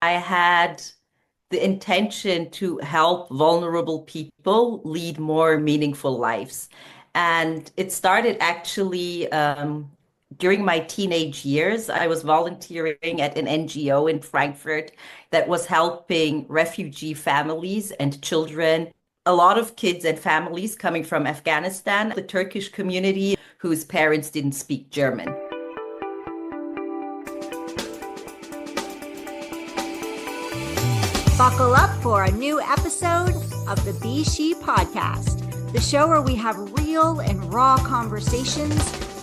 I had the intention to help vulnerable people lead more meaningful lives. And it started actually during my teenage years. I was volunteering at an NGO in Frankfurt that was helping refugee families and children. A lot of kids and families coming from Afghanistan, the Turkish community whose parents didn't speak German. Buckle up for a new episode of the Be S.H.E podcast, the show where we have real and raw conversations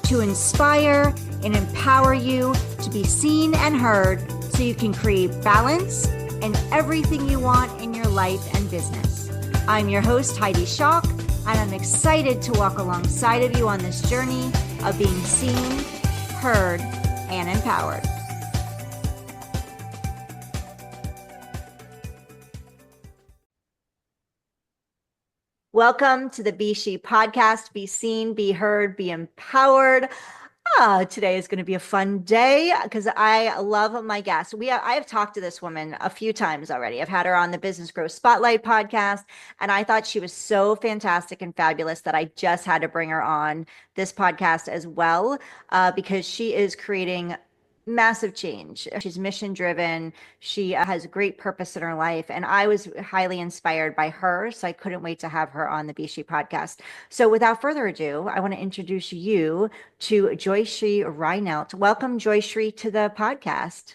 to inspire and empower you to be seen and heard so you can create balance and everything you want in your life and business. I'm your host, Heidi Schock, and I'm excited to walk alongside of you on this journey of being seen, heard, and empowered. Welcome to the Be S.H.E podcast. Be seen, be heard, be empowered. Today is going to be a fun day because I love my guests. I have talked to this woman a few times already. I've had her on the Business Growth Spotlight podcast, and I thought she was so fantastic and fabulous that I just had to bring her on this podcast as well, because she is creating massive change. She's mission driven. She has great purpose in her life. And I was highly inspired by her. So I couldn't wait to have her on the Be S.H.E podcast. So without further ado, I want to introduce you to Joyshree Reinelt. Welcome, Joyshree, to the podcast.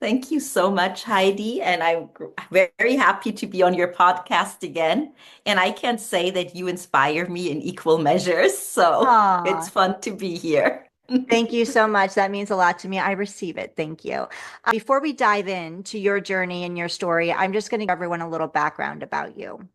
Thank you so much, Heidi. And I'm very happy to be on your podcast again. And I can say that you inspire me in equal measures. So it's Aw, fun to be here. thank you so much. That means a lot to me. I receive it. Thank you. Before we dive into your journey and your story, I'm just going to give everyone a little background about you.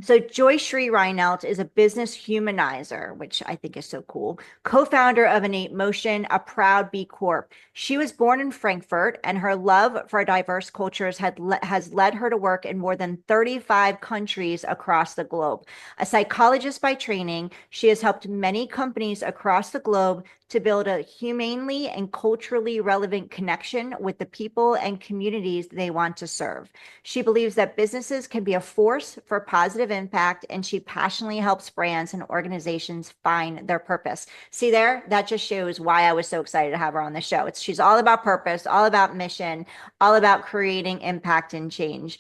So Joyshree Reinelt is a business humanizer, which I think is so cool, co-founder of Innate Motion, a proud B Corp. She was born in Frankfurt, and her love for diverse cultures has led her to work in more than 35 countries across the globe. A psychologist by training, she has helped many companies across the globe to build a humanely and culturally relevant connection with the people and communities they want to serve. She believes that businesses can be a force for positive impact, and she passionately helps brands and organizations find their purpose. See there, that just shows why I was so excited to have her on the show. She's all about purpose, all about mission, all about creating impact and change.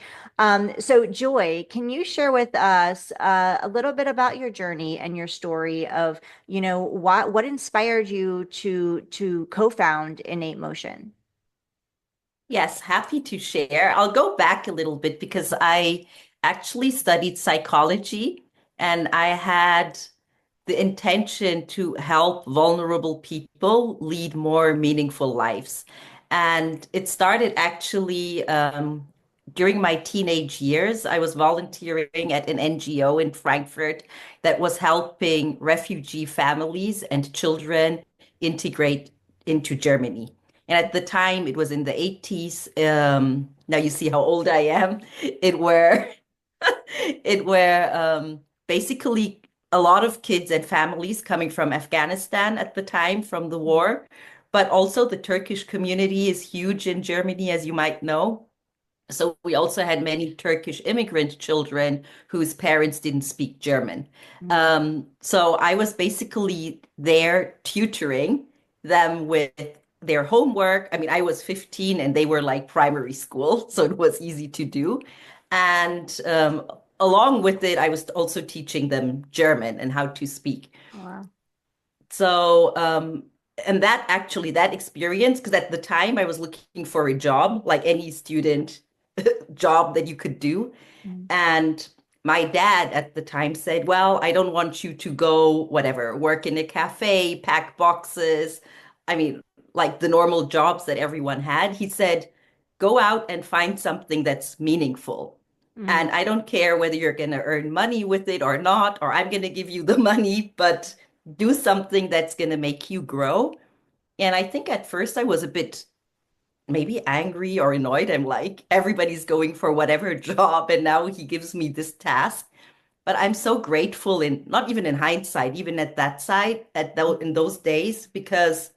So Joy, can you share with us a little bit about your journey and your story of, what inspired you to co-found Innate Motion? Yes, happy to share. I'll go back a little bit because I actually studied psychology and I had the intention to help vulnerable people lead more meaningful lives. And it started actually during my teenage years. I was volunteering at an NGO in Frankfurt that was helping refugee families and children integrate into Germany. And at the time, it was in the 80s. Now you see how old I am. It were basically a lot of kids and families coming from Afghanistan at the time from the war, but also the Turkish community is huge in Germany, as you might know. So we also had many Turkish immigrant children whose parents didn't speak German. Mm. So I was basically there tutoring them with their homework. I mean, I was 15 and they were like primary school, so it was easy to do. And along with it, I was also teaching them German and how to speak. Wow. So, and that actually, that experience, because at the time I was looking for a job, like any student job that you could do. Mm. And my dad at the time said, well, I don't want you to go, whatever, work in a cafe, pack boxes. I mean, like the normal jobs that everyone had. He said, go out and find something that's meaningful. Mm. And I don't care whether you're going to earn money with it or not, or I'm going to give you the money, but do something that's going to make you grow. And I think at first I was a bit maybe angry or annoyed. I'm like, everybody's going for whatever job, and now he gives me this task. But I'm so grateful in not even in hindsight, even at that side, in those days, because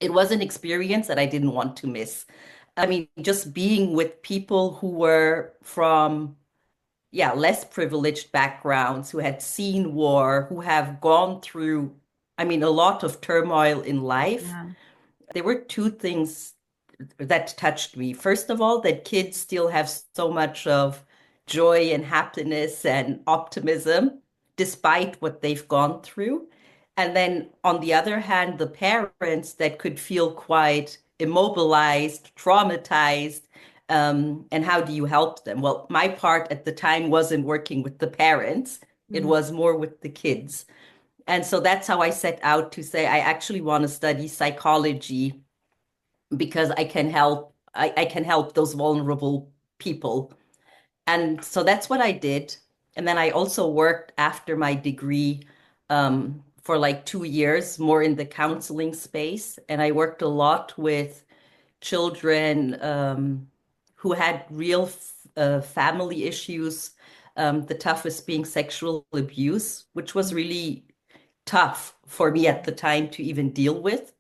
it was an experience that I didn't want to miss. I mean, just being with people who were from, yeah, less privileged backgrounds, who had seen war, who have gone through, I mean, a lot of turmoil in life. Yeah. There were two things that touched me. First of all, that kids still have so much of joy and happiness and optimism despite what they've gone through. And then on the other hand, the parents that could feel quite immobilized, traumatized. And how do you help them? Well, my part at the time wasn't working with the parents. It Mm. was more with the kids. And so that's how I set out to say I actually want to study psychology because I can help those vulnerable people. And so that's what I did. And then I also worked after my degree for like 2 years, more in the counseling space. And I worked a lot with children who had real family issues, the toughest being sexual abuse, which was really tough for me at the time to even deal with.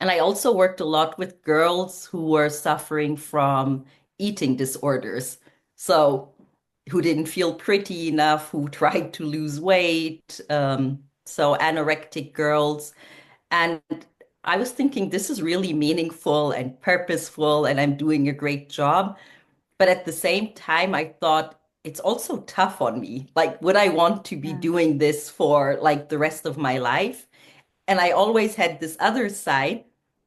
And I also worked a lot with girls who were suffering from eating disorders. So, who didn't feel pretty enough, who tried to lose weight. So, anorectic girls. And I was thinking, this is really meaningful and purposeful, and I'm doing a great job. But at the same time, I thought, it's also tough on me. Like, would I want to be Yeah. doing this for like the rest of my life? And I always had this other side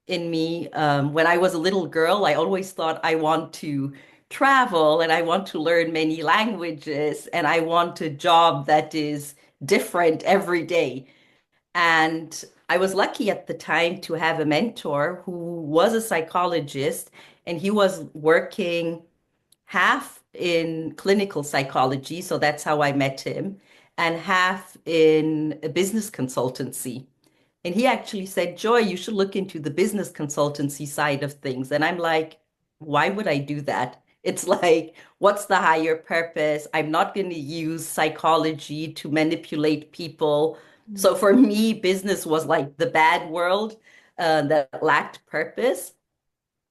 in me. When I was a little girl, I always thought I want to travel and I want to learn many languages and I want a job that is different every day. And I was lucky at the time to have a mentor who was a psychologist and he was working half in clinical psychology. So that's how I met him, and half in a business consultancy. And he actually said, Joy, you should look into the business consultancy side of things. And I'm like, why would I do that? It's like, what's the higher purpose? I'm not going to use psychology to manipulate people. So Mm. for me, business was like the bad world that lacked purpose.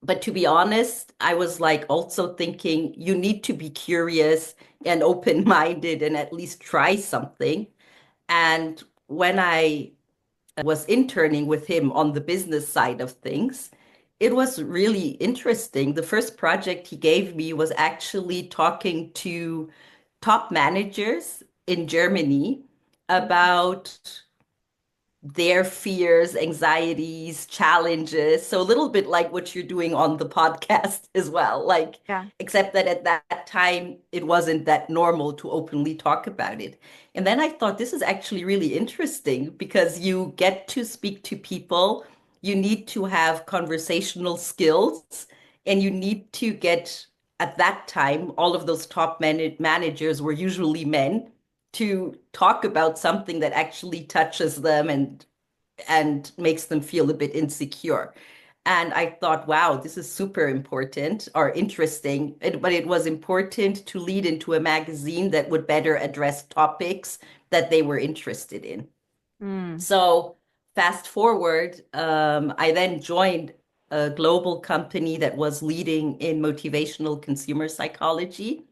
But to be honest, I was like also thinking you need to be curious and open-minded and at least try something. And when I was interning with him on the business side of things, it was really interesting. The first project he gave me was actually talking to top managers in Germany about their fears, anxieties, challenges. So a little bit like what you're doing on the podcast as well. Like, Yeah. except that at that time, it wasn't that normal to openly talk about it. And then I thought this is actually really interesting because you get to speak to people, you need to have conversational skills, and you need to get, at that time, all of those top managers were usually men to talk about something that actually touches them and makes them feel a bit insecure. And I thought, wow, this is super important or interesting. But it was important to lead into a magazine that would better address topics that they were interested in. Mm. So fast forward, I then joined a global company that was leading in motivational consumer psychology.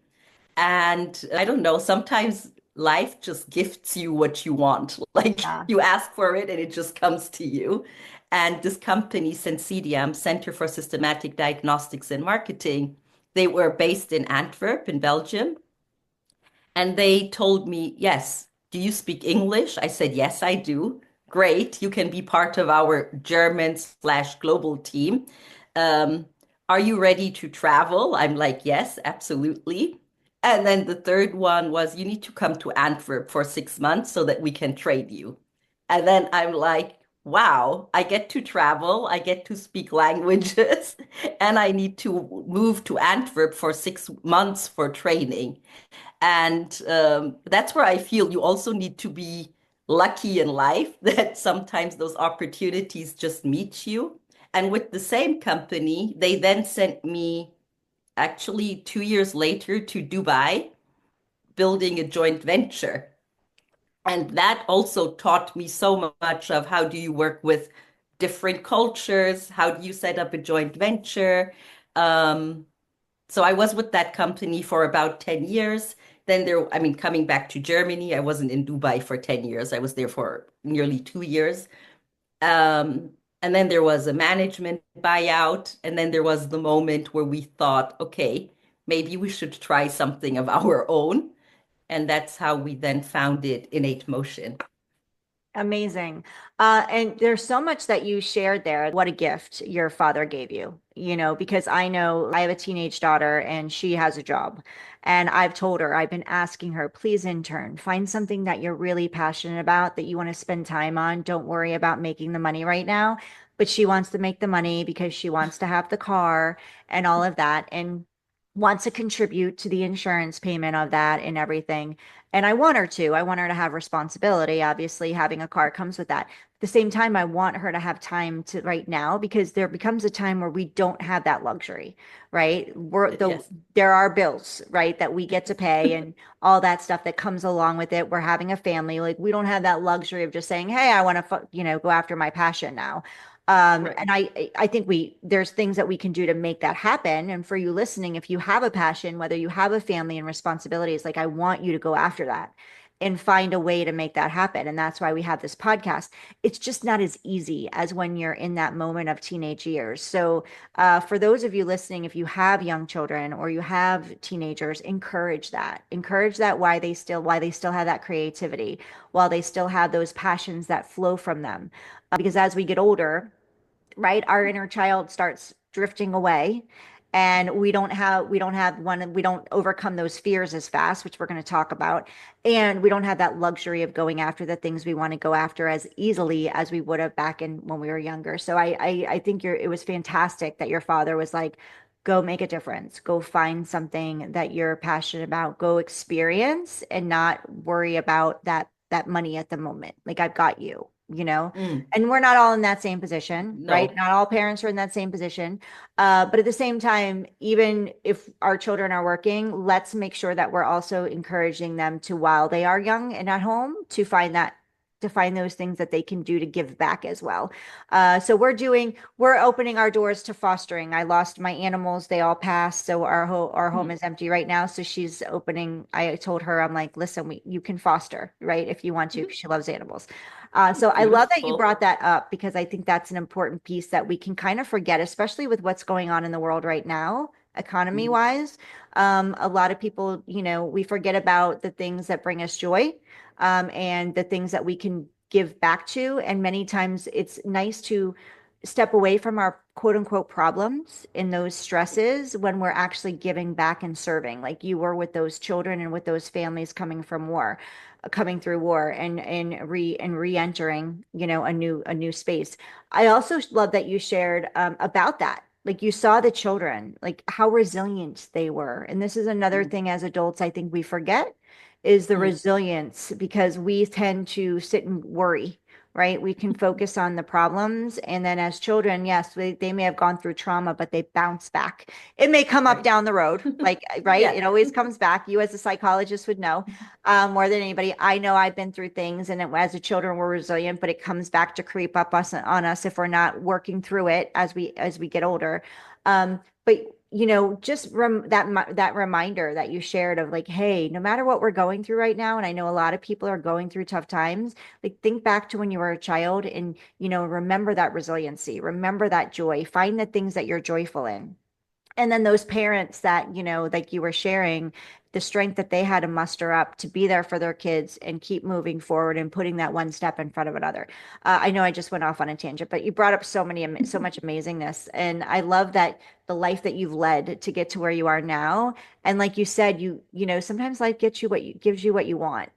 And I don't know, sometimes life just gifts you what you want. Like Yeah. you ask for it and it just comes to you. And this company, Sensidium, Center for Systematic Diagnostics and Marketing, they were based in Antwerp in Belgium. And they told me, yes, do you speak English? I said, yes, I do. Great. You can be part of our German/global team. Um, are you ready to travel? I'm like, yes, absolutely. And then the third one was, you need to come to Antwerp for 6 months so that we can train you. And then I'm like, wow, I get to travel, I get to speak languages, and I need to move to Antwerp for 6 months for training. And that's where I feel you also need to be lucky in life that sometimes those opportunities just meet you. And with the same company, they then sent me actually 2 years later to Dubai, building a joint venture. And that also taught me so much of how do you work with different cultures. How do you set up a joint venture? Um, so I was with that company for about 10 years. Then I mean, coming back to Germany, I wasn't in Dubai for 10 years. I was there for nearly 2 years. Um, and then there was a management buyout. And then there was the moment where we thought, okay, maybe we should try something of our own. And that's how we then founded Innate Motion. Amazing. And there's so much that you shared there. What a gift your father gave you, because I know I have a teenage daughter and she has a job. And I've told her, I've been asking her, please intern, find something that you're really passionate about that you want to spend time on. Don't worry about making the money right now. But she wants to make the money because she wants to have the car and all of that and wants to contribute to the insurance payment of that and everything. And I want her to. I want her to have responsibility. Obviously, having a car comes with that. At the same time, I want her to have time to right now because there becomes a time where we don't have that luxury, right? Yes. There are bills, right, that we get to pay and all that stuff that comes along with it. We're having a family. Like we don't have that luxury of just saying, "Hey, I want to, go after my passion now." Right. And I think there's things that we can do to make that happen. And for you listening, if you have a passion, whether you have a family and responsibilities, like I want you to go after that and find a way to make that happen. And that's why we have this podcast. It's just not as easy as when you're in that moment of teenage years. So for those of you listening, if you have young children or you have teenagers, encourage that why they still have that creativity, while they still have those passions that flow from them. Because as we get older, right, our inner child starts drifting away and we don't overcome those fears as fast, which we're going to talk about, and we don't have that luxury of going after the things we want to go after as easily as we would have back in when we were younger. So I think it was fantastic that your father was like, go make a difference, go find something that you're passionate about, go experience and not worry about that money at the moment. Like I've got you. Mm, And we're not all in that same position, right? no. Not all parents are in that same position. But at the same time, even if our children are working, let's make sure that we're also encouraging them to, while they are young and at home, to find those things that they can do to give back as well. So we're opening our doors to fostering. I lost my animals; they all passed, so our home Mm, is empty right now. So she's opening. I told her, I'm like, listen, you can foster, right, if you want to, mhm. because she loves animals. So I love that you Beautiful. brought that up because I think that's an important piece that we can kind of forget, especially with what's going on in the world right now, economy Mm, wise. A lot of people, we forget about the things that bring us joy, and the things that we can give back to. And many times it's nice to step away from our quote unquote problems and those stresses when we're actually giving back and serving, like you were with those children and with those families coming through war and re-entering, a new space. I also love that you shared about that. Like you saw the children, like how resilient they were. And this is another mm, thing as adults I think we forget is the mm, resilience because we tend to sit and worry, right? We can focus on the problems. And then as children, yes, they may have gone through trauma, but they bounce back. It may come up right. down the road, like, right? Yeah. It always comes back. You as a psychologist would know more than anybody. I know I've been through things, and as a children, we're resilient, but it comes back to creep up on us if we're not working through it as we get older. But just that reminder that you shared of like, hey, no matter what we're going through right now, and I know a lot of people are going through tough times. Like think back to when you were a child, and remember that resiliency, remember that joy, find the things that you're joyful in. And then those parents that, like you were sharing, the strength that they had to muster up to be there for their kids and keep moving forward and putting that one step in front of another. I know I just went off on a tangent, but you brought up so much amazingness. And I love that the life that you've led to get to where you are now. And like you said, sometimes life gives you what you want.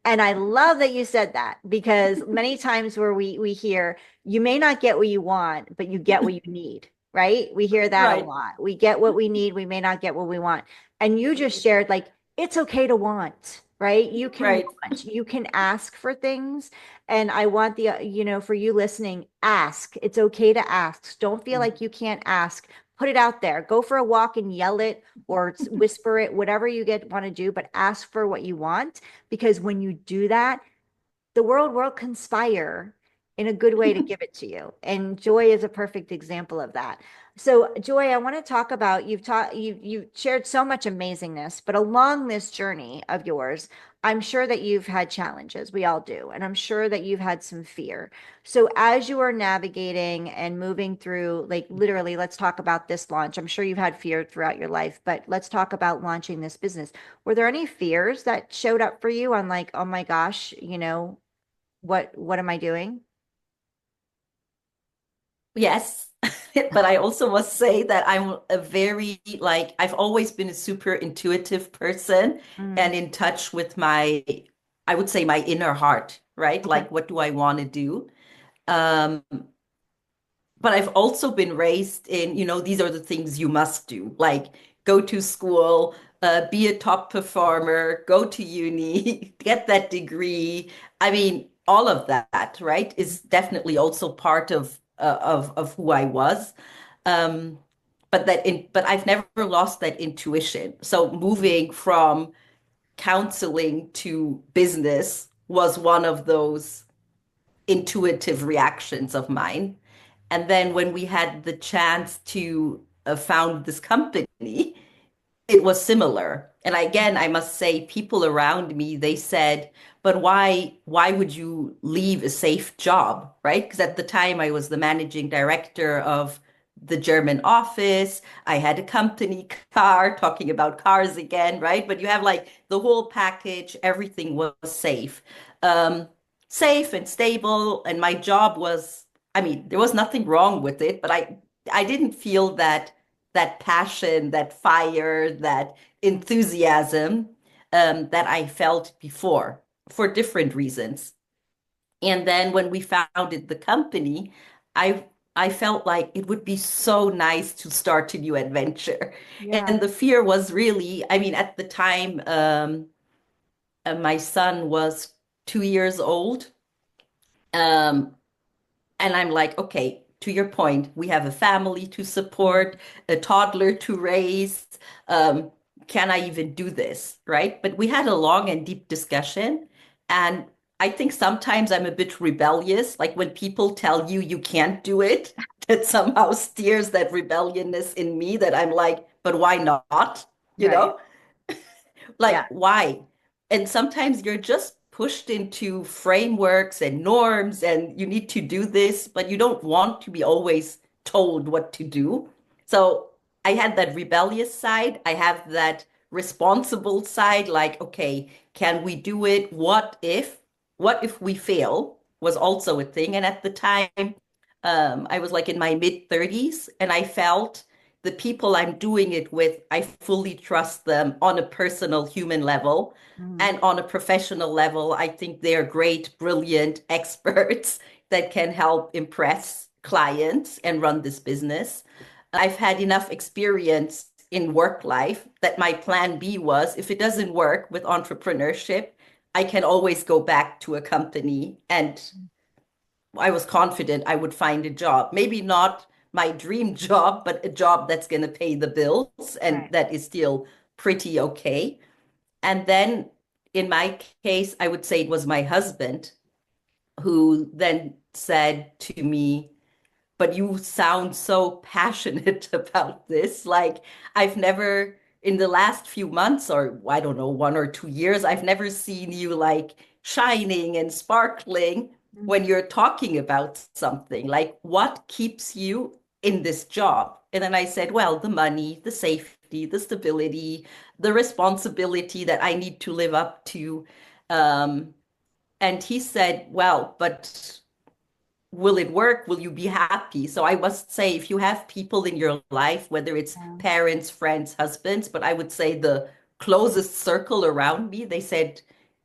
And I love that you said that because many times where we hear you may not get what you want, but you get what you need, right? We hear that a Right. lot. We get what we need, we may not get what we want. And you just Right. shared like it's okay to want, right? You can Right. want, you can ask for things. And I want for you listening, ask. It's okay to ask. Don't feel Mm, like you can't ask. Put it out there. Go for a walk and yell it or whisper it, whatever you want to do, but ask for what you want because when you do that, the world will conspire in a good way to give it to you. And Joy is a perfect example of that. So, Joy, I want to talk about you shared so much amazingness, but along this journey of yours, I'm sure that you've had challenges. We all do. And I'm sure that you've had some fear. So, as you are navigating and moving through, like literally, let's talk about this launch. I'm sure you've had fear throughout your life, but let's talk about launching this business. Were there any fears that showed up for you on like, oh my gosh, what am I doing? Yes, but I also must say that I'm a very, like, I've always been a super intuitive person Mm, and in touch with my, I would say my inner heart, right? okay. Like, what do I want to do? Um, but I've also been raised in, these are the things you must do, like go to school, be a top performer, go to uni, get that degree. I mean, all of that, right, is definitely also part of who I was. Um, but I've never lost that intuition. So Mm, moving from counseling to business was one of those intuitive reactions of mine. And then when we had the chance to found this company, it was similar. And again, I must say, people around me, they said, but why would you leave a safe job, right? Because at the time I was the managing director of the German office. I had a company car, talking about cars again, right? But you have like the whole package, everything was safe. Um, Safe and stable. And my job was, I mean, there was nothing wrong with it, but I didn't feel that passion, that fire, that mm, enthusiasm that I felt before for different reasons. And then when we founded the company, I I felt like it would be so nice to start a new adventure. yeah. And the fear was really, I mean, at the time, my son was 2 years old. Um, And I'm like, okay, to your point, we have a family to Mm, support, a toddler to raise. Um, can I even do this? Right? But we had a long and deep discussion. And I think sometimes I'm a bit rebellious. Like when people tell you you can't do it, that somehow steers that rebelliousness in me that I'm like, but why not? You right. know? Yeah. Like, why? And sometimes you're just pushed into frameworks and norms, and you need to do this, but you don't want to be always told what to do. So I had that rebellious side. I have that responsible side, like, okay, can we do it? What if? What if we fail? Was also a thing. And at the time, I was like in my mid 30s, and I felt the people I'm doing it with, I fully trust them on a personal human level. Mm, And on a professional level, I think they're great, brilliant experts that can help impress clients and run this business. I've had enough experience in work life that my plan B was if it doesn't work with entrepreneurship, I can always go back to a company, and I was confident I would find a job. Maybe not my dream job, but a job that's going to pay the bills and right. that is still pretty okay. And then in my case, I would say it was my husband who then said to me, but you sound so passionate about this. Like, I've never, in the last few months, or I don't know, 1 or 2 years, I've never seen you like shining and sparkling Mm, when you're talking about something. Like, what keeps you in this job? And then I said, well, the money, the safety, the stability, the responsibility that I need to live up to. Um, and he said, well, but will it work? Will you be happy? So I must say, if you have people in your life, whether it's yeah. parents, friends, husbands, but I would say the closest circle around me, they said,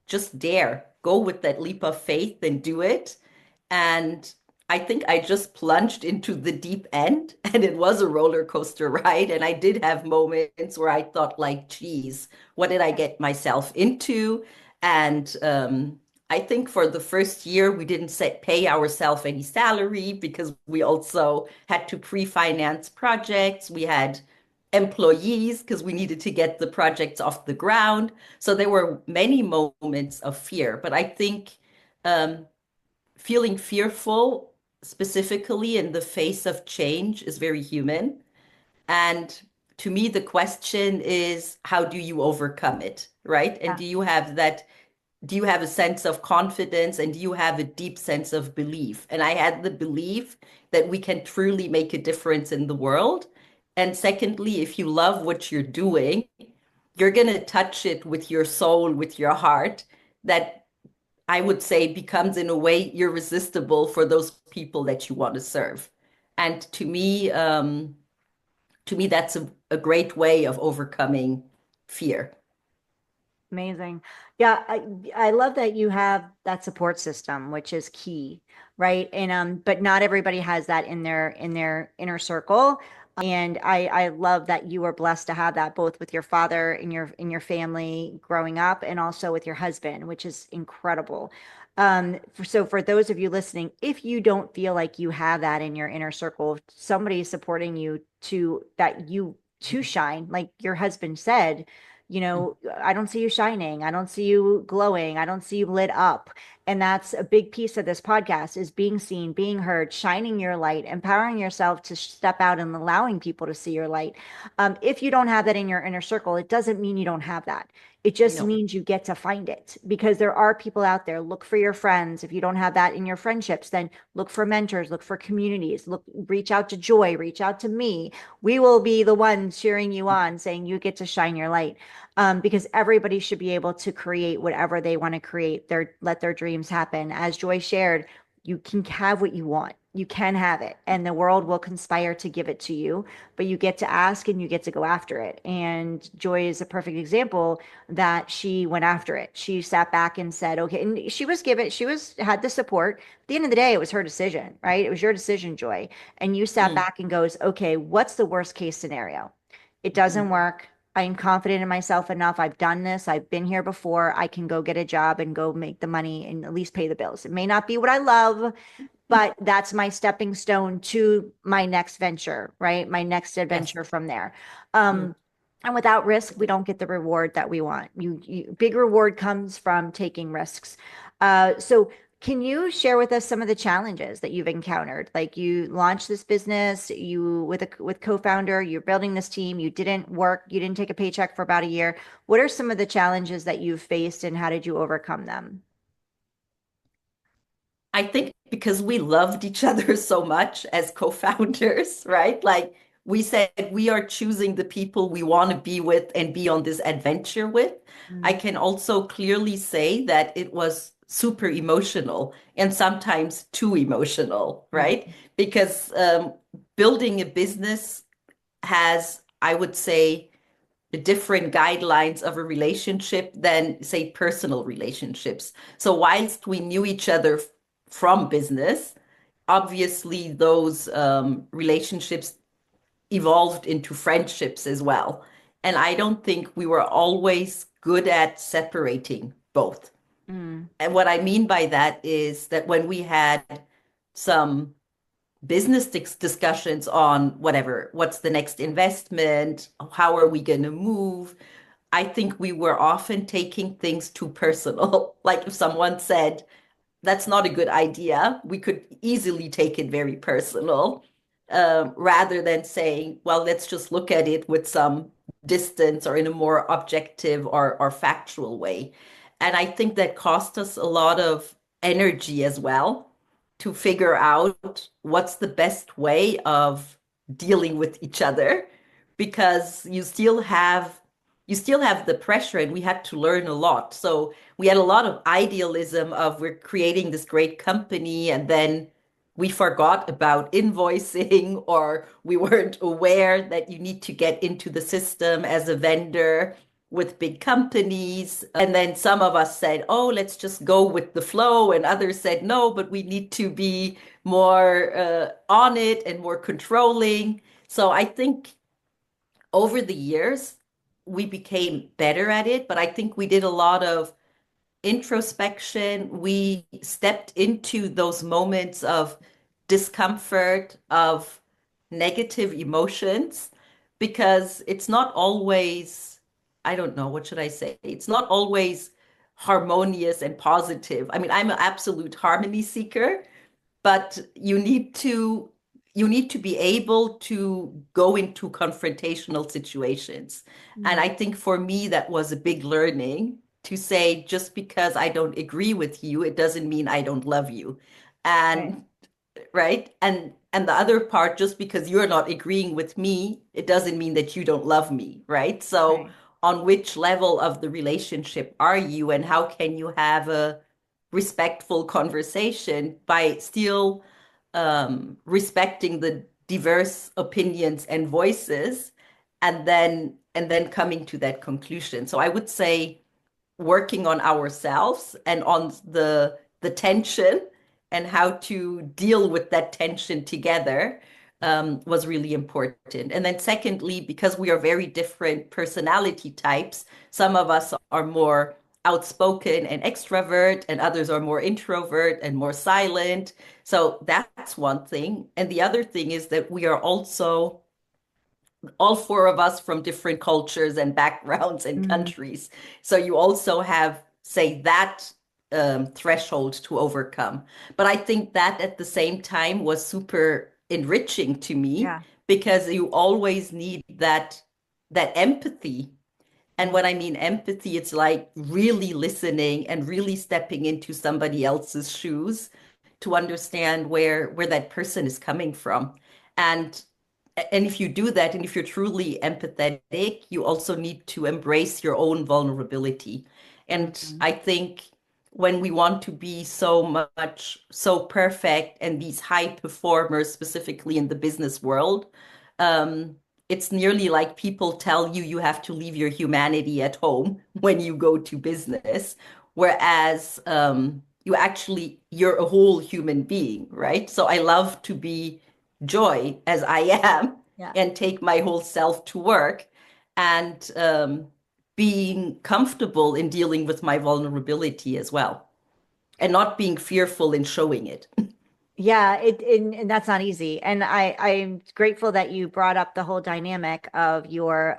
just dare, go with that leap of faith and do it. And I think I just plunged into the deep end, and it was a roller coaster ride. And I did have moments where I thought, like, geez, what did I get myself into? And I think for the first year, we didn't pay ourselves any salary because we also had to pre-finance projects. We had employees because we needed to get the projects off the ground. So there were many moments of fear. But I think um, feeling fearful, specifically in the face of change, is very human. And to me, the question is, how do you overcome it, right? And Yeah. do you have a sense of confidence and do you have a deep sense of belief? And I had the belief that we can truly make a difference in the world. And secondly, if you love what you're doing, you're going to touch it with your soul, with your heart, that I would say becomes in a way irresistible for those people that you want to serve. And to me, that's a great way of overcoming fear. Amazing. Yeah, I love that you have that support system, which is key, right? And but not everybody has that in their inner circle. And I love that you were blessed to have that both with your father in your family growing up and also with your husband, which is incredible. So for those of you listening, if you don't feel like you have that in your inner circle, somebody supporting you to shine, like your husband said, you know, I don't see you shining. I don't see you glowing. I don't see you lit up. And that's a big piece of this podcast is being seen, being heard, shining your light, empowering yourself to step out and allowing people to see your light. If you don't have that in your inner circle, it doesn't mean you don't have that. It just No, means you get to find it because there are people out there. Look for your friends. If you don't have that in your friendships, then look for mentors, look for communities, reach out to Joy, reach out to me. We will be the ones cheering you on, saying you get to shine your light, because everybody should be able to create whatever they want to create. Let their dreams happen. As Joy shared, you can have what you want. You can have it, and the world will conspire to give it to you. But you get to ask and you get to go after it. And Joy is a perfect example that she went after it. She sat back and said, "Okay," and she was had the support. At the end of the day, it was her decision, right? It was your decision, Joy, and you sat mm, back and goes, "Okay, what's the worst case scenario? It mhm, doesn't work. I'm confident in myself enough. I've done this. I've been here before. I can go get a job and go make the money and at least pay the bills. It may not be what I love, but that's my stepping stone to my next venture, right? My next yes, adventure from there. mm. And without risk, we don't get the reward that we want. Big reward comes from taking risks. So can you share with us some of the challenges that you've encountered? Like you launched this business, you with co-founder, you're building this team, you didn't work, you didn't take a paycheck for about a year. What are some of the challenges that you've faced and how did you overcome them? I think because we loved each other so much as co-founders, right? Like we said, we are choosing the people we want to be with and be on this adventure with. I Mm, can also clearly say that it was super emotional and sometimes too emotional, mm, right? Because building a business has, I would say, the different guidelines of a relationship than, say, personal relationships. So, whilst we knew each other from business, obviously those relationships evolved into friendships as well. And I don't think we were always good at separating both. mm, And what I mean by that is that when we had some business discussions on whatever, what's the next investment, how are we going to move, I think we were often taking things too personal. Like if someone said, that's not a good idea, we could easily take it very personal, rather than saying, well, let's just look at it with some distance or in a more objective or factual way. And I think that cost us a lot of energy as well to figure out what's the best way of dealing with each other because you still have the pressure and we had to learn a lot. So we had a lot of idealism of we're creating this great company and then we forgot about invoicing or we weren't aware that you need to get into the system as a vendor with big companies. And then some of us said, oh, let's just go with the flow. And others said, no, but we need to be more on it and more controlling. So I think over the years, we became better at it, but I think we did a lot of introspection. We stepped into those moments of discomfort, of negative emotions, because it's not always, I don't know, what should I say? It's not always harmonious and positive. I mean, I'm an absolute harmony seeker, but you need to be able to go into confrontational situations. And Mm. I think for me that was a big learning to say just because I don't agree with you, it doesn't mean I don't love you. Right, And right? And the other part, just because you're not agreeing with me, it doesn't mean that you don't love me, right? So right. on which level of the relationship are you, and how can you have a respectful conversation by still respecting the diverse opinions and voices, and then coming to that conclusion. So I would say working on ourselves and on the tension and how to deal with that tension together was really important. And then secondly, because we are very different personality types, some of us are more outspoken and extrovert, and others are more introvert and more silent. So that's one thing. And the other thing is that we are also all four of us from different cultures and backgrounds and Mhm. countries. So you also have, say, that threshold to overcome. But I think that at the same time was super enriching to me Yeah. because you always need that empathy. And Mm. when I mean empathy, it's like really listening and really stepping into somebody else's shoes to understand where that person is coming from. And and if you do that, and if you're truly empathetic, you also need to embrace your own vulnerability. And Mhm. I think when we want to be so much so perfect and these high performers, specifically in the business world, um, it's nearly like people tell you you have to leave your humanity at home when you go to business, whereas you're a whole human being, right? So I love to be joy as I am Yeah. and take my whole self to work, and being comfortable in dealing with my vulnerability as well, and not being fearful in showing it. Yeah, and that's not easy. And I'm grateful that you brought up the whole dynamic of your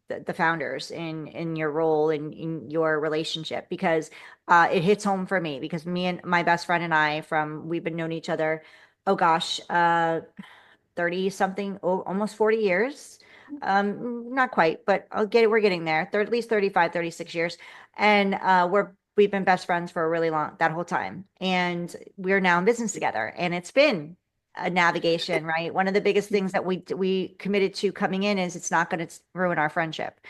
the founders in your role in your relationship, because it hits home for me, because me and my best friend and I, from we've been known each other, oh gosh, 30 something, oh, almost 40 years. Not quite, but we're getting there. At least 35, 36 years. And we've been best friends for a really long, that whole time. And we're now in business together. And it's been a navigation, right? One of the biggest things that we committed to coming in is it's not going to ruin our friendship.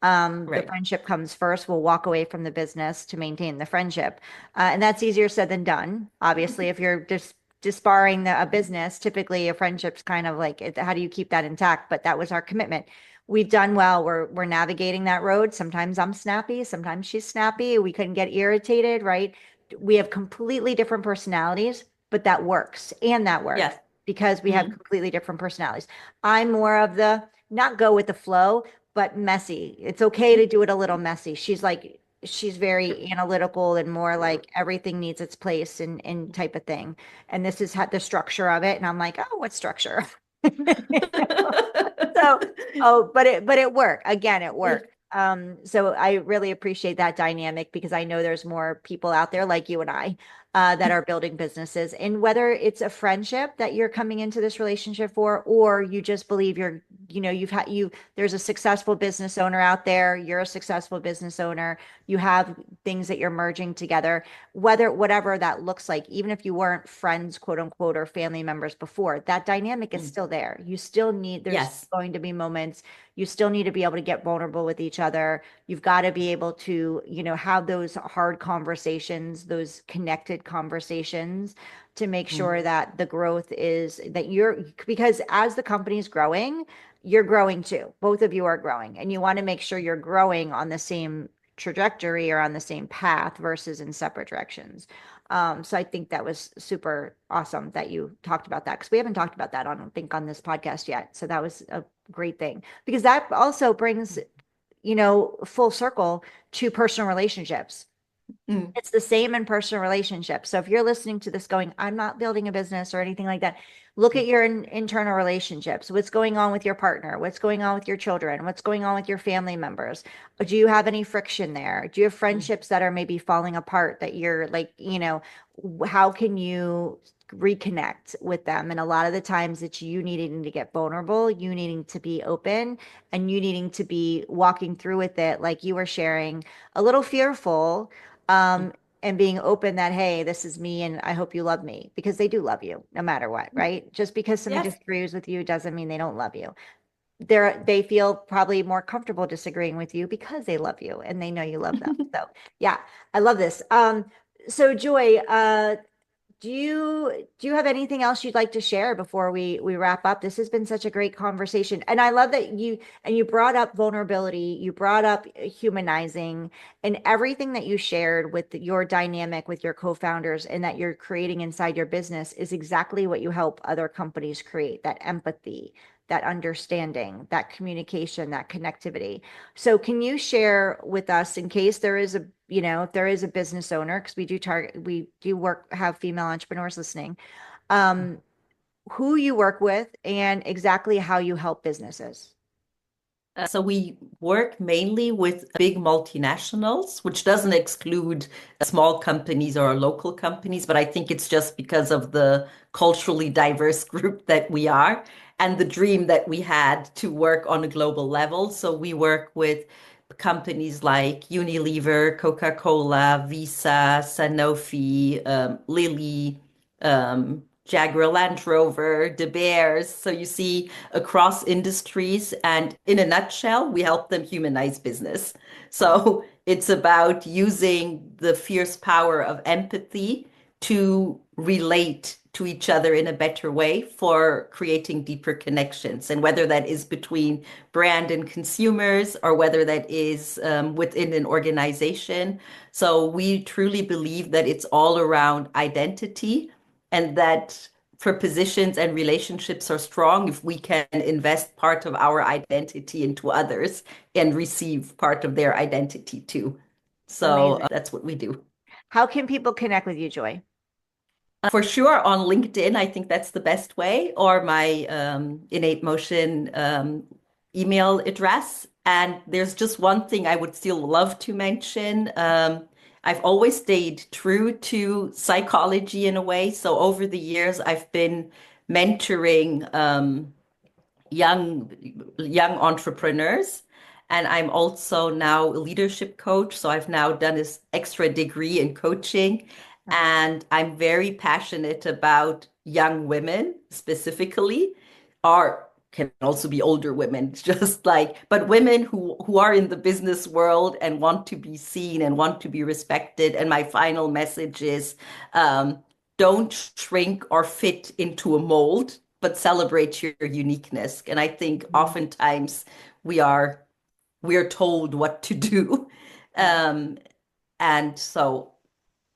The Right. friendship comes first. We'll walk away from the business to maintain the friendship. And that's easier said than done. Obviously, if you're just disbarring a business, typically a friendship's kind of like, how do you keep that intact? But that was our commitment. We've done well. We're navigating that road. Sometimes I'm snappy, sometimes she's snappy. We couldn't get irritated, right? We have completely different personalities, but that works, and that works Yes. because we have Mhm. completely different personalities. I'm more of the not go with the flow, but messy. It's okay to do it a little messy. She's very analytical and more like everything needs its place and type of thing. And this is the structure of it. And I'm like, oh, what structure? So, oh, but it worked. Again, it worked. So I really appreciate that dynamic, because I know there's more people out there like you and I that are building businesses. And whether it's a friendship that you're coming into this relationship for, or you just believe there's a successful business owner out there, you're a successful business owner, you have things that you're merging together, whatever that looks like, even if you weren't friends, quote unquote, or family members before, that dynamic is Mm. still there. There's Yes. going to be moments you still need to be able to get vulnerable with each other. You've got to be able to, have those hard conversations, those connected conversations, to make Mm. sure that the growth is that because as the company is growing, you're growing too. Both of you are growing, and you want to make sure you're growing on the same trajectory or on the same path versus in separate directions. So I think that was super awesome that you talked about that, because we haven't talked about that, I don't think, on this podcast yet. So that was a great thing, because that also brings, full circle to personal relationships. Mm, It's the same in personal relationships. So if you're listening to this going, I'm not building a business or anything like that, look at your internal relationships. What's going on with your partner? What's going on with your children? What's going on with your family members? Do you have any friction there? Do you have mm, friendships that are maybe falling apart that you're like, how can you reconnect with them? And a lot of the times it's you needing to get vulnerable, you needing to be open, and you needing to be walking through with it, like you were sharing, a little fearful, mm. um, and being open that, hey, this is me and I hope you love me, because they do love you no matter what, right? Just because somebody Yes. disagrees with you doesn't mean they don't love you. They feel probably more comfortable disagreeing with you because they love you and they know you love them. So yeah, I love this. So Joy, do you have anything else you'd like to share before we wrap up? This has been such a great conversation. And I love that you brought up vulnerability, you brought up humanizing, and everything that you shared with your dynamic with your co-founders and that you're creating inside your business is exactly what you help other companies create, that empathy, that understanding, that communication, that connectivity. So can you share with us, in case there is a, if there is a business owner, because we do work, have female entrepreneurs listening, um, who you work with and exactly how you help businesses? So we work mainly with big multinationals, which doesn't exclude small companies or local companies, but I think it's just because of the culturally diverse group that we are and the dream that we had to work on a global level. So we work with companies like Unilever, Coca-Cola, Visa, Sanofi, Lilly, Jaguar Land Rover, De Beers. So you see across industries. And in a nutshell, we help them humanize business. So it's about using the fierce power of empathy to relate to each other in a better way for creating deeper connections. And whether that is between brand and consumers or whether that is within an organization. So we truly believe that it's all around identity and that prepositions and relationships are strong if we can invest part of our identity into others and receive part of their identity too. So Amazing. that's what we do. How can people connect with you, Joy? For sure, on LinkedIn, I think that's the best way, or my Innate Motion email address. And there's just one thing I would still love to mention. I've always stayed true to psychology in a way. So over the years, I've been mentoring young young entrepreneurs. And I'm also now a leadership coach. So I've now done this extra degree in coaching. And I'm very passionate about young women specifically, or can also be older women. It's just like, but women who are in the business world and want to be seen and want to be respected. And my final message is don't shrink or fit into a mold, but celebrate your uniqueness. And I think Mhm. oftentimes we're told what to do. Yeah. Um, and so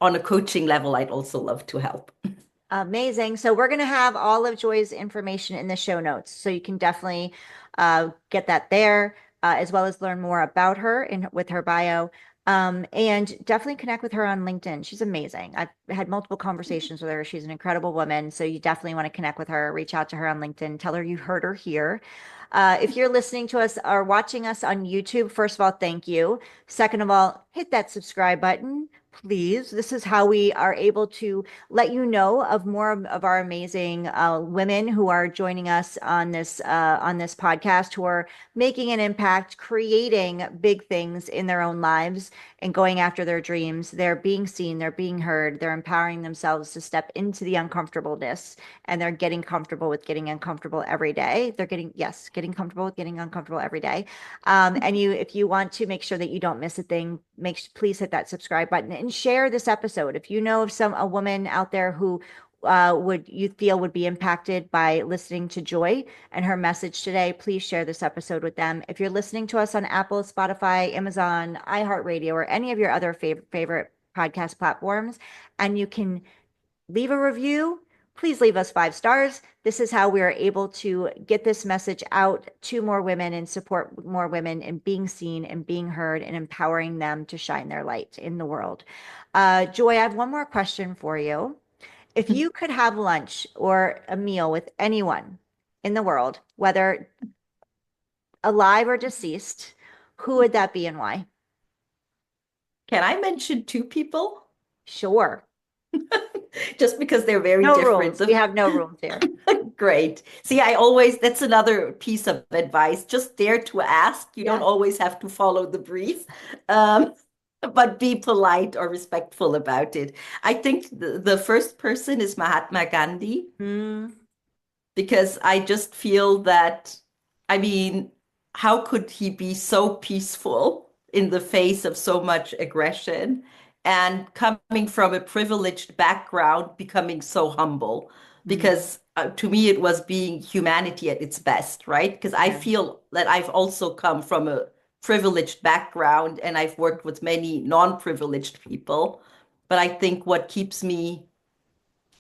on a coaching level, I'd also love to help. Amazing. So we're going to have all of Joy's information in the show notes. So you can definitely get that there, as well as learn more about her in with her bio. And definitely connect with her on LinkedIn. She's amazing. I've had multiple conversations with her. She's an incredible woman. So you definitely want to connect with her, reach out to her on LinkedIn, tell her you heard her here. If you're listening to us or watching us on YouTube, first of all, thank you. Second of all, hit that subscribe button, please. This is how we are able to let you know of more of our amazing women who are joining us on this podcast, who are making an impact, creating big things in their own lives, and going after their dreams. They're being seen, they're being heard, they're empowering themselves to step into the uncomfortableness, and they're getting comfortable with getting uncomfortable every day. They're getting comfortable with getting uncomfortable every day. And if you want to make sure that you don't miss a thing, please hit that subscribe button and share this episode. If you know of a woman out there who would you feel would be impacted by listening to Joy and her message today, please share this episode with them. If you're listening to us on Apple, Spotify, Amazon, iHeartRadio, or any of your other favorite podcast platforms, and you can leave a review, please leave us 5 stars. This is how we are able to get this message out to more women and support more women in being seen and being heard and empowering them to shine their light in the world. Joy, I have one more question for you. If you could have lunch or a meal with anyone in the world, whether alive or deceased, who would that be and why? Can I mention two people? Sure. Just because they're very No different. rules. We have no rules here. Great. See, I always, that's another piece of advice. Just dare to ask. You don't Yeah. always have to follow the brief, um, but be polite or respectful about it. I think the first person is Mahatma Gandhi Mm, because I just feel that, I mean, how could he be so peaceful in the face of so much aggression and coming from a privileged background, becoming so humble? mm, Because to me, it was being humanity at its best, right? Because I yeah. feel that I've also come from a privileged background and I've worked with many non-privileged people. But I think what keeps me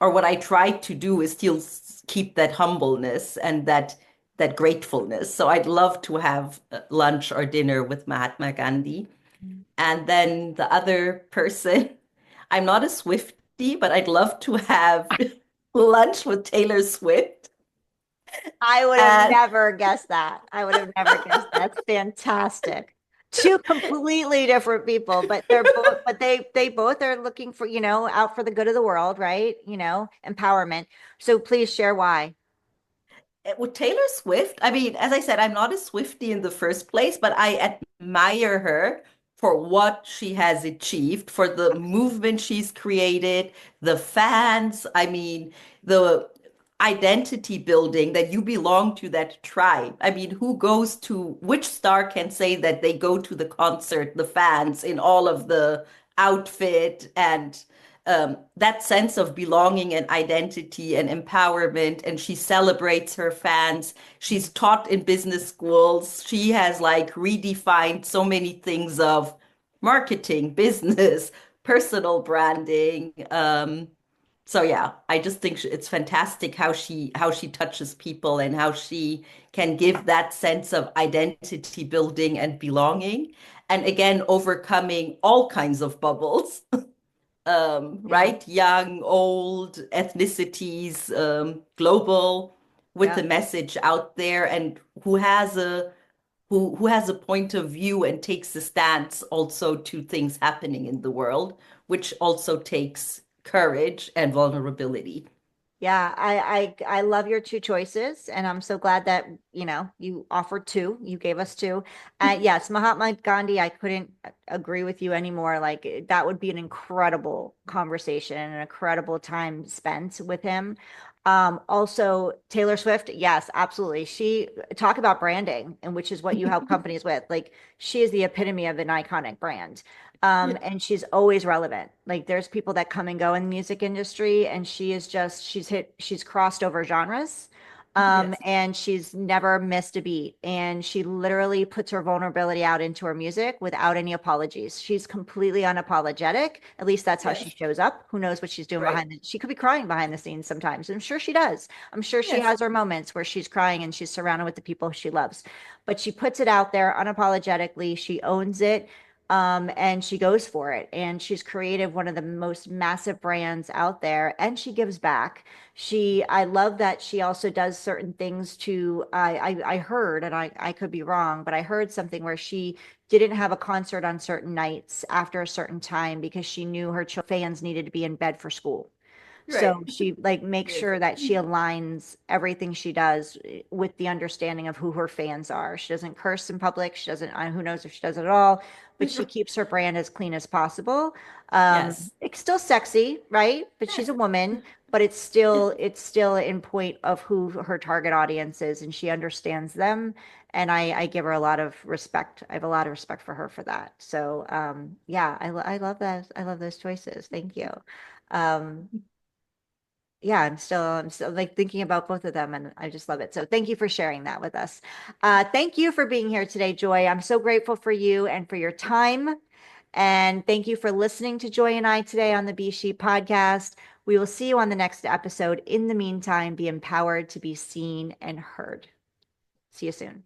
or what I try to do is still keep that humbleness and that gratefulness. So I'd love to have lunch or dinner with Mahatma Gandhi. And then the other person, I'm not a Swiftie, but I'd love to have lunch with Taylor Swift. I would have And never guessed that. I would have never guessed that. That's fantastic. Two completely different people, but they're both, but they both are looking for, out for the good of the world, right? Empowerment. So please share why. with Taylor Swift, I mean, as I said, I'm not a Swiftie in the first place, but I admire her for what she has achieved, for the movement she's created, the fans. I mean, the identity building that you belong to that tribe. I mean, who goes to, which star can say that they go to the concert, the fans in all of the outfit and that sense of belonging and identity and empowerment. And she celebrates her fans. She's taught in business schools. She has like redefined so many things of marketing, business, personal branding. So yeah, I just think it's fantastic how she touches people and how she can give that sense of identity building and belonging. And again, overcoming all kinds of bubbles, Yeah. right? Young, old, ethnicities, global, with Yeah. the message out there, and who has a point of view and takes a stance also to things happening in the world, which also takes courage and vulnerability. Yeah, I love your two choices, and I'm so glad that you offered two. You gave us two. Yes, Mahatma Gandhi. I couldn't agree with you anymore. Like that would be an incredible conversation and an incredible time spent with him. Also Taylor Swift. Yes, absolutely. She talk about branding, and which is what you help companies with. Like she is the epitome of an iconic brand. Yeah. And she's always relevant. Like there's people that come and go in the music industry, and she's crossed over genres. Yes. And she's never missed a beat. And she literally puts her vulnerability out into her music without any apologies. She's completely unapologetic. At least that's how she Yes. shows up. Who knows what she's doing Right. she could be crying behind the scenes sometimes. I'm sure she does. I'm sure she Yes. has her moments where she's crying and she's surrounded with the people she loves. But she puts it out there unapologetically. She owns it, and she goes for it, and she's created one of the most massive brands out there, and she gives back. I love that she also does certain things to, I heard, and I could be wrong, but I heard something where she didn't have a concert on certain nights after a certain time because she knew her fans needed to be in bed for school. Right. So she like makes Yes. sure that she aligns everything she does with the understanding of who her fans are. She doesn't curse in public. She doesn't, who knows if she does it at all, but she keeps her brand as clean as possible. Yes. It's still sexy, right? But she's a woman, but it's still in point of who her target audience is, and she understands them. And I give her a lot of respect. I have a lot of respect for her for that. So yeah, I love that. I love those choices. Thank you. Um, yeah, I'm still like thinking about both of them, and I just love it. So thank you for sharing that with us. Thank you for being here today, Joy. I'm so grateful for you and for your time. And thank you for listening to Joy and I today on the Be S.H.E podcast. We will see you on the next episode. In the meantime, be empowered to be seen and heard. See you soon.